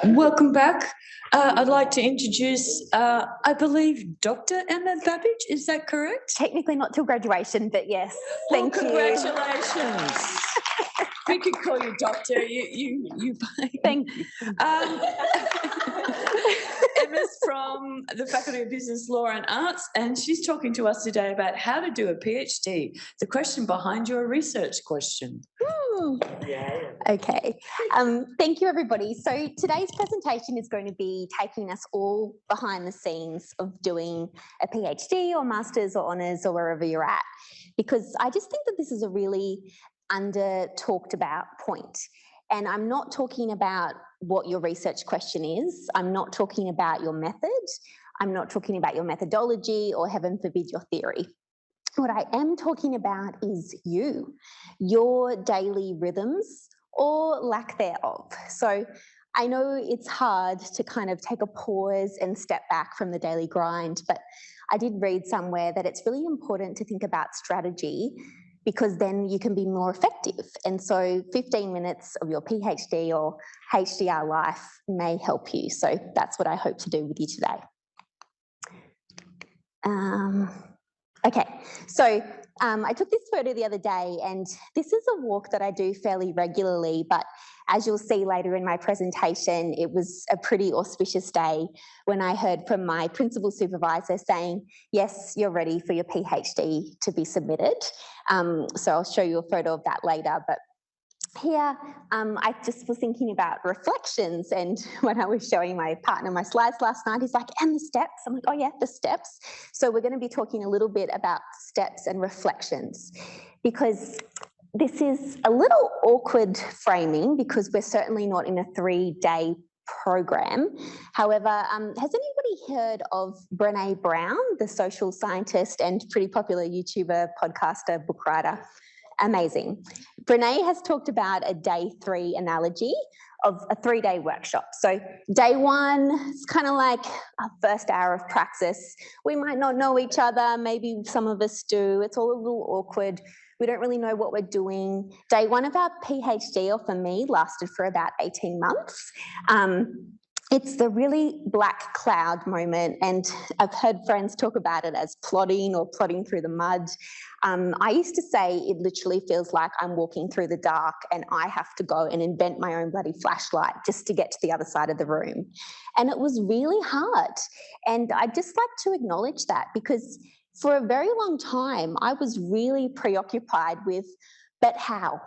Welcome back. I'd like to introduce, I believe, Dr. Emma Babbage. Is that correct? Technically not till graduation, but yes. Thank you. Congratulations. We could call you doctor. Thank you. Emma's from the Faculty of Business, Law and Arts, and she's talking to us today about how to do a PhD, the question behind your research question. Okay. Thank you, everybody. So today's presentation is going to be taking us all behind the scenes of doing a PhD or master's or honours or wherever you're at, because I just think that this is a really under talked about point. And I'm not talking about what your research question is. I'm not talking about your method. I'm not talking about your methodology or, heaven forbid, your theory. What I am talking about is you, your daily rhythms or lack thereof. So I know it's hard to kind of take a pause and step back from the daily grind, but I did read somewhere that it's really important to think about strategy, because then you can be more effective. And so 15 minutes of your PhD or HDR life may help you. So that's what I hope to do with you today. Okay, so I took this photo the other day, and this is a walk that I do fairly regularly, but as you'll see later in my presentation, it was a pretty auspicious day when I heard from my principal supervisor saying, yes, you're ready for your PhD to be submitted. So I'll show you a photo of that later, but here, I just was thinking about reflections, and when I was showing my partner my slides last night, he's like, and the steps? I'm like, oh yeah, the steps. So we're going to be talking a little bit about steps and reflections, because this is a little awkward framing because we're certainly not in a 3-day program. However, has anybody heard of Brené Brown, the social scientist and pretty popular YouTuber, podcaster, book writer? Amazing. Brené has talked about a day 3 analogy of a 3-day workshop. So day 1, it's kind of like our first hour of praxis. We might not know each other. Maybe some of us do. It's all a little awkward. We don't really know what we're doing. Day 1 of our PhD, or for me, lasted for about 18 months. It's the really black cloud moment, and I've heard friends talk about it as plodding or plodding through the mud. I used to say it literally feels like I'm walking through the dark and I have to go and invent my own bloody flashlight just to get to the other side of the room. And it was really hard. And I'd just like to acknowledge that, because for a very long time, I was really preoccupied with, but how?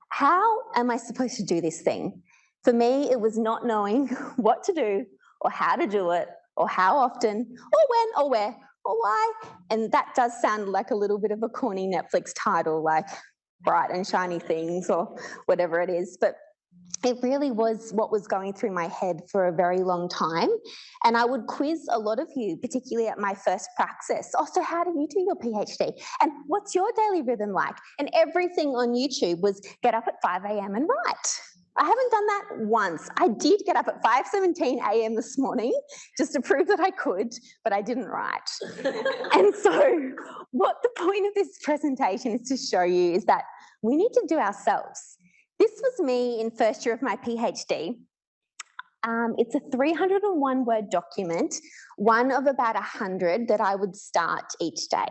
How am I supposed to do this thing? For me, it was not knowing what to do or how to do it or how often or when or where or why. And that does sound like a little bit of a corny Netflix title, like Bright and Shiny Things or whatever it is. But it really was what was going through my head for a very long time. And I would quiz a lot of you, particularly at my first praxis. Oh, so how do you do your PhD? And what's your daily rhythm like? And everything on YouTube was get up at 5 a.m. and write. I haven't done that once. I did get up at 5:17 a.m. this morning just to prove that I could, but I didn't write. And so what the point of this presentation is to show you is that we need to do ourselves. This was me in first year of my PhD. It's a 301-word document, one of about 100 that I would start each day.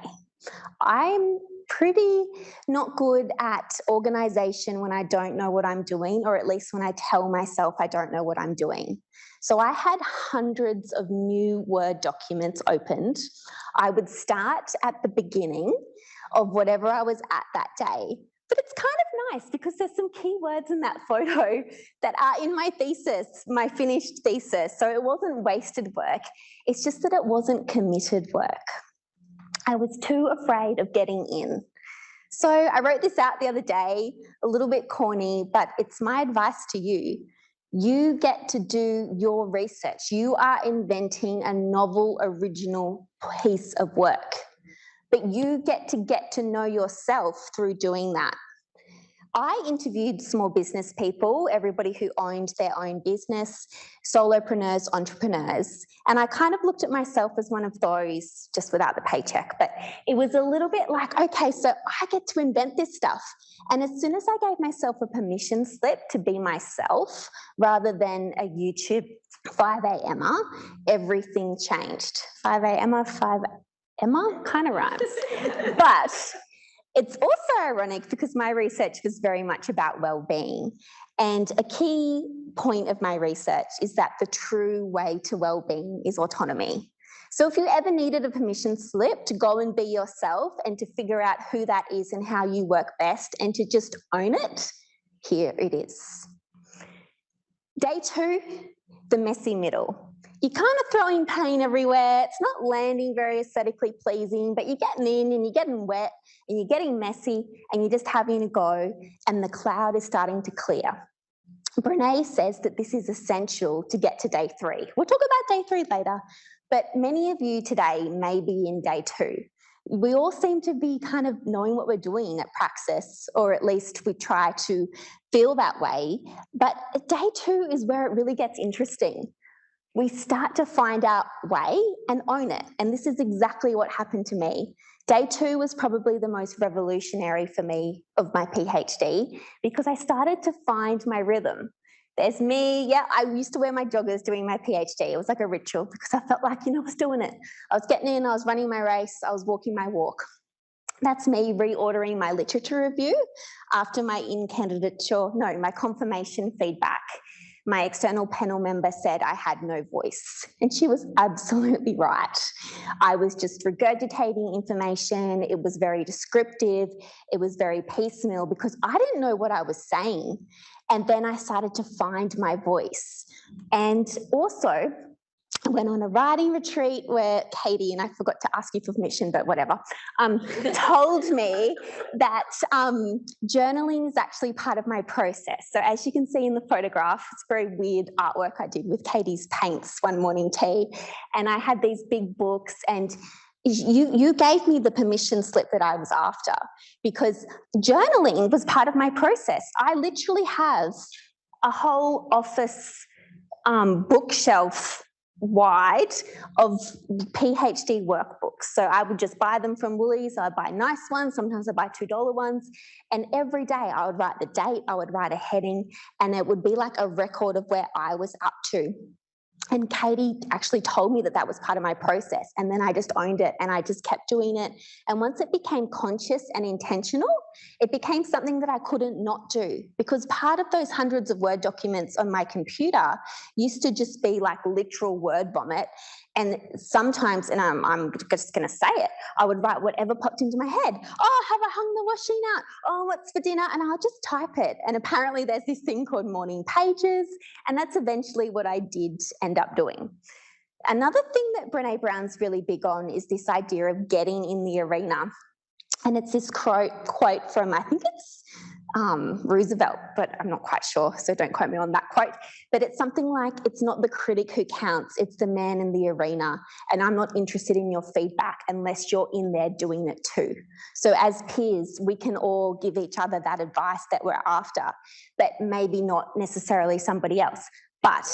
I'm pretty not good at organisation when I don't know what I'm doing, or at least when I tell myself I don't know what I'm doing. So I had hundreds of new Word documents opened. I would start at the beginning of whatever I was at that day. But it's kind of nice because there's some key words in that photo that are in my thesis, my finished thesis. So it wasn't wasted work. It's just that it wasn't committed work. I was too afraid of getting in. So I wrote this out the other day, a little bit corny, but it's my advice to you. You get to do your research. You are inventing a novel, original piece of work, but you get to know yourself through doing that. I interviewed small business people, everybody who owned their own business, solopreneurs, entrepreneurs, and I kind of looked at myself as one of those, just without the paycheck, but it was a little bit like, okay, so I get to invent this stuff. And as soon as I gave myself a permission slip to be myself, rather than a YouTube 5 a.m.er, everything changed. 5 a.m.er, 5 Emma, kind of rhymes. But it's also ironic because my research was very much about well-being. And a key point of my research is that the true way to well-being is autonomy. So if you ever needed a permission slip to go and be yourself and to figure out who that is and how you work best and to just own it, here it is. Day 2, the messy middle. You're kind of throwing paint everywhere. It's not landing very aesthetically pleasing, but you're getting in and you're getting wet and you're getting messy and you're just having a go and the cloud is starting to clear. Brene says that this is essential to get to day 3. We'll talk about day 3 later, but many of you today may be in day 2. We all seem to be kind of knowing what we're doing at Praxis, or at least we try to feel that way. But day 2 is where it really gets interesting. We start to find our way and own it. And this is exactly what happened to me. Day 2 was probably the most revolutionary for me of my PhD because I started to find my rhythm. There's me, yeah, I used to wear my joggers doing my PhD. It was like a ritual because I felt like, I was doing it. I was getting in, I was running my race, I was walking my walk. That's me reordering my literature review after my my confirmation feedback. My external panel member said I had no voice, and she was absolutely right. I was just regurgitating information. It was very descriptive. It was very piecemeal because I didn't know what I was saying. And then I started to find my voice. And also, I went on a writing retreat where Katie, and I forgot to ask you for permission, but whatever, told me that journaling is actually part of my process. So as you can see in the photograph, it's very weird artwork I did with Katie's paints one morning tea. And I had these big books, and you gave me the permission slip that I was after because journaling was part of my process. I literally have a whole office bookshelf wide of PhD workbooks. So I would just buy them from Woolies. I'd buy nice ones. Sometimes I'd buy $2 ones. And every day I would write the date, I would write a heading, and it would be like a record of where I was up to. And Katie actually told me that that was part of my process. And then I just owned it and I just kept doing it. And once it became conscious and intentional, it became something that I couldn't not do, because part of those hundreds of Word documents on my computer used to just be like literal word vomit. And sometimes, and I'm just going to say it, I would write whatever popped into my head. Oh, have I hung the washing out? Oh, what's for dinner? And I'll just type it. And apparently there's this thing called morning pages. And that's eventually what I did end up doing. Another thing that Brene Brown's really big on is this idea of getting in the arena. And it's this quote from, I think it's Roosevelt, but I'm not quite sure, so don't quote me on that quote. But it's something like, it's not the critic who counts, it's the man in the arena. And I'm not interested in your feedback unless you're in there doing it too. So as peers, we can all give each other that advice that we're after, but maybe not necessarily somebody else. But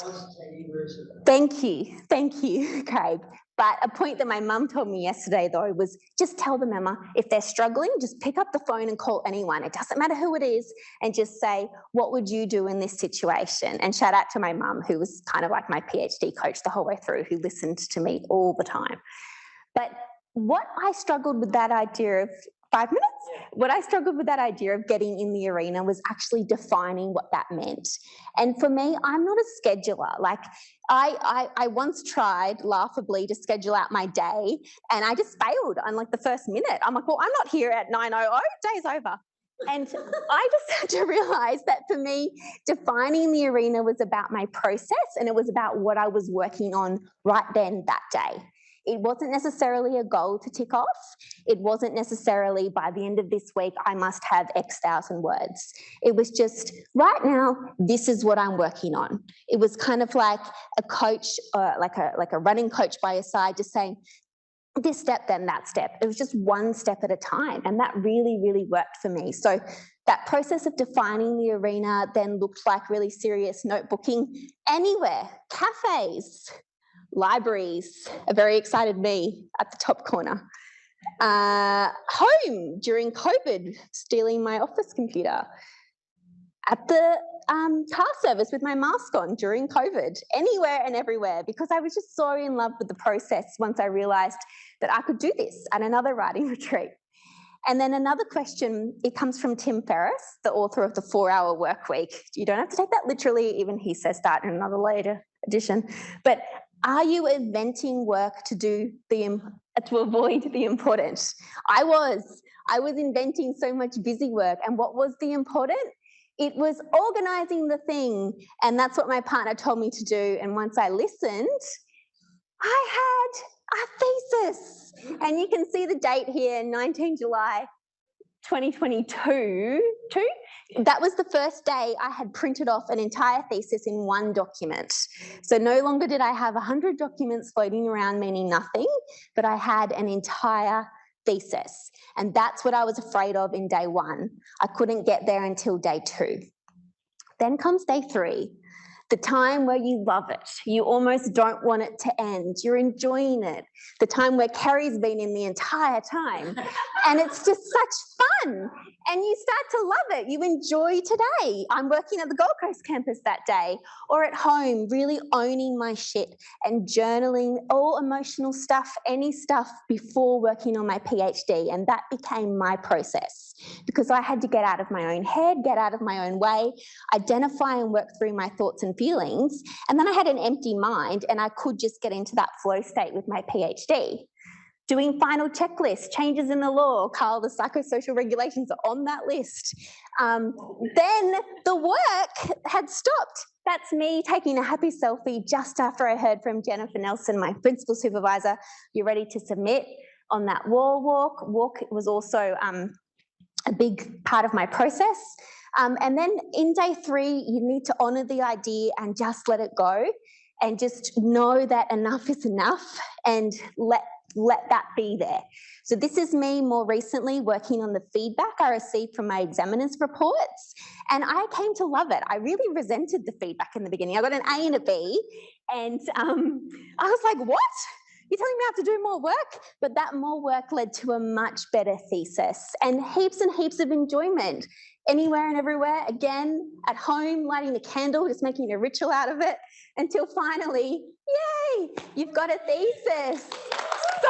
thank you, Craig. But a point that my mum told me yesterday, though, was just tell them, Emma, if they're struggling, just pick up the phone and call anyone. It doesn't matter who it is, and just say, what would you do in this situation? And shout out to my mum, who was kind of like my PhD coach the whole way through, who listened to me all the time. But what I struggled with that idea of 5 minutes? What I struggled with that idea of getting in the arena was actually defining what that meant. And for me, I'm not a scheduler. Like I once tried laughably to schedule out my day, and I just failed on like the first minute. I'm like, well, I'm not here at 9:00, day's over. And I just had to realize that for me, defining the arena was about my process, and it was about what I was working on right then that day. It wasn't necessarily a goal to tick off. It wasn't necessarily by the end of this week, I must have X thousand words. It was just right now, this is what I'm working on. It was kind of like a coach, like a running coach by your side, just saying this step, then that step. It was just one step at a time. And that really, really worked for me. So That process of defining the arena then looked like really serious notebooking anywhere, cafes, libraries, a very excited me at the top corner. Home during COVID, stealing my office computer. At the car service with my mask on during COVID, anywhere and everywhere, because I was just so in love with the process once I realised that I could do this at another writing retreat. And then another question, it comes from Tim Ferriss, the author of The 4-Hour Workweek. You don't have to take that literally, even he says that in another later edition. But are you inventing work to avoid the important? I was inventing so much busy work. And what was the important? It was organising the thing. And that's what my partner told me to do. And once I listened, I had a thesis. And you can see the date here, 19 July 2022. That was the first day I had printed off an entire thesis in one document. So no longer did I have 100 documents floating around meaning nothing, but I had an entire thesis. And that's what I was afraid of in day 1. I couldn't get there until day 2. Then comes day 3. The time where you love it, you almost don't want it to end, you're enjoying it. The time where Kerry's been in the entire time, and it's just such fun, and you start to love it. You enjoy today. I'm working at the Gold Coast campus that day, or at home, really owning my shit and journaling all emotional stuff, any stuff before working on my PhD, and that became my process because I had to get out of my own head, get out of my own way, identify and work through my thoughts and feelings, and then I had an empty mind and I could just get into that flow state with my PhD. Doing final checklists, changes in the law, Carl, the psychosocial regulations are on that list. Then the work had stopped. That's me taking a happy selfie just after I heard from Jennifer Nelson, my principal supervisor, you're ready to submit on that wall walk. Walk was also a big part of my process. And then in day 3, you need to honour the idea and just let it go and just know that enough is enough and let that be there. So this is me more recently working on the feedback I received from my examiners' reports, and I came to love it. I really resented the feedback in the beginning. I got an A and a B, and I was like, what? You're telling me I have to do more work? But that more work led to a much better thesis and heaps of enjoyment. Anywhere and everywhere, again, at home, lighting a candle, just making a ritual out of it, until finally, yay, you've got a thesis. So,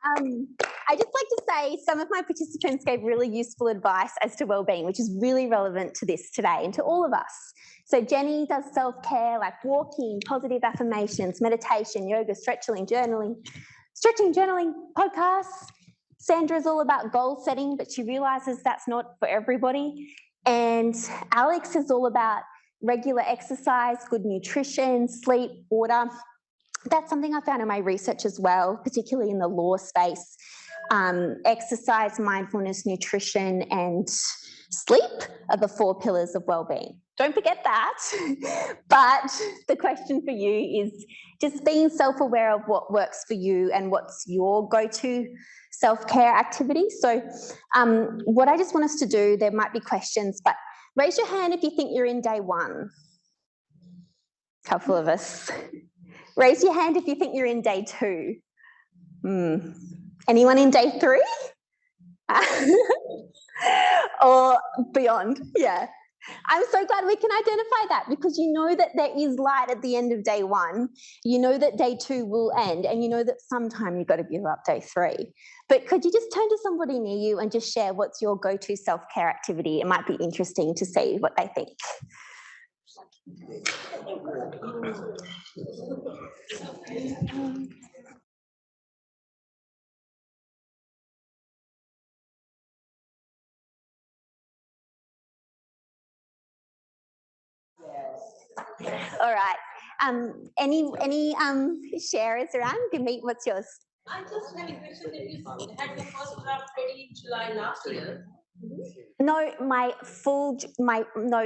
I just like to say some of my participants gave really useful advice as to wellbeing, which is really relevant to this today and to all of us. So Jenny does self-care like walking, positive affirmations, meditation, yoga, stretching, journaling, podcasts. Sandra's all about goal setting, but she realises that's not for everybody. And Alex is all about regular exercise, good nutrition, sleep, water. That's something I found in my research as well, particularly in the law space. Exercise, mindfulness, nutrition, and sleep are the 4 pillars of wellbeing. Don't forget that. But the question for you is just being self-aware of what works for you and what's your go-to self-care activity. So what I just want us to do, there might be questions, but raise your hand if you think you're in day 1. A couple of us. Raise your hand if you think you're in day 2. Anyone in day 3? Or beyond? Yeah. I'm so glad we can identify that, because you know that there is light at the end of day 1. You know that day 2 will end, and you know that sometime you've got to give up day 3. But could you just turn to somebody near you and just share what's your go-to self-care activity? It might be interesting to see what they think. All right. Any sharers around? Meet, what's yours? I just had a question that you had the first draft ready in July last year. No,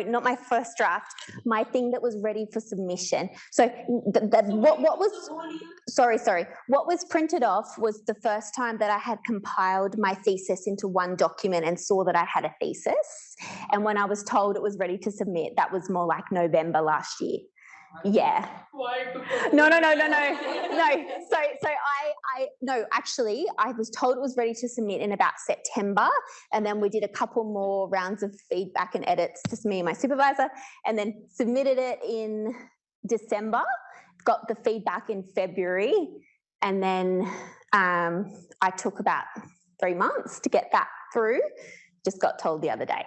not my first draft. My thing that was ready for submission. So what was sorry. What was printed off was the first time that I had compiled my thesis into one document and saw that I had a thesis. And when I was told it was ready to submit, that was more like November last year. Yeah. No. Actually, I was told it was ready to submit in about September, and then we did a couple more rounds of feedback and edits, just me and my supervisor, and then submitted it in December, got the feedback in February, and then I took about 3 months to get that through. Just got told the other day.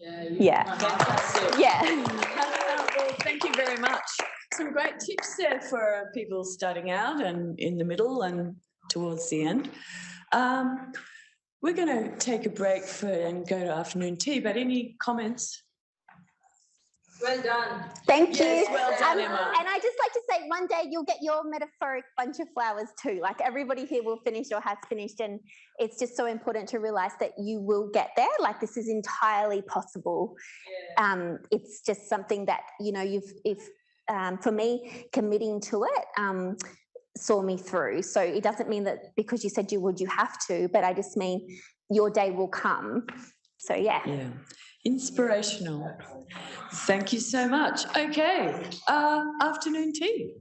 Yeah. Fantastic. Yeah. Well, thank you very much. Some great tips there for people starting out and in the middle and towards the end. We're going to take a break and go to afternoon tea, but any comments? Well done. Thank you. Yes, well done, Emma. And I just like to say, one day you'll get your metaphoric bunch of flowers too. Like everybody here will finish or has finished, and it's just so important to realise that you will get there. Like this is entirely possible. Yeah. It's just something that for me, committing to it saw me through. So it doesn't mean that because you said you would, you have to. But I just mean your day will come. So yeah. Inspirational. Thank you so much. Okay, afternoon tea.